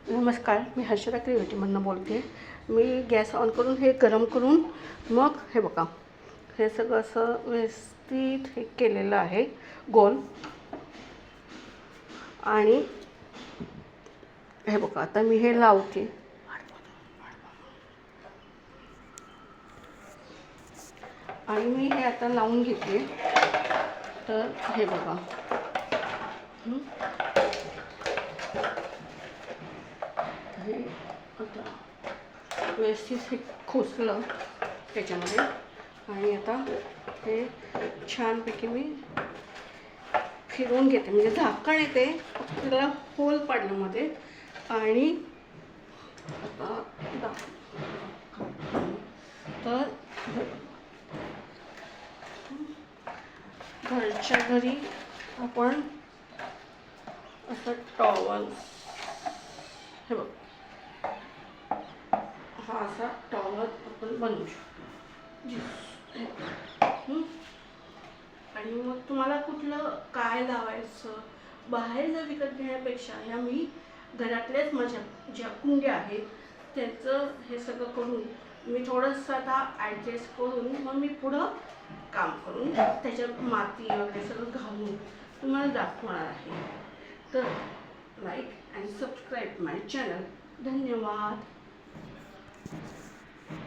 नमस्कार, मी हर्षदा क्रिएटिव्हमधून बोलते. मी gas on करून हे गरम करून मग हे बघा, हे सगळं असं व्यवस्थित हे केलेलं आहे गोल. आणि हे बघा, आता मी हे लावते. आणि मी हे आता लावून घेते. तर हे बघा, हे आता व्यवस्थित हे खोचलं त्याच्यामध्ये. आणि आता हे छानपैकी मी फिरवून घेते, म्हणजे झाकण येते त्याला होल पाडण्यामध्ये. आणि आता तर घरच्या घरी आपण असं टॉवल, हे बघ, हा असा टॉवल आपण बनवू शकतो. आणि मग तुम्हाला कुठलं काय लावायचं, बाहेर जर विकत घेण्यापेक्षा ह्या मी घरातल्याच माझ्या ज्या कुंड्या आहेत त्याचं हे सगळं करून मी थोडंसं आता ॲडजस्ट करून मग मी पुढं काम करून त्याच्यात माती वगैरे सगळं घालून तुम्हाला दाखवणार आहे. तर like and subscribe my channel. धन्यवाद.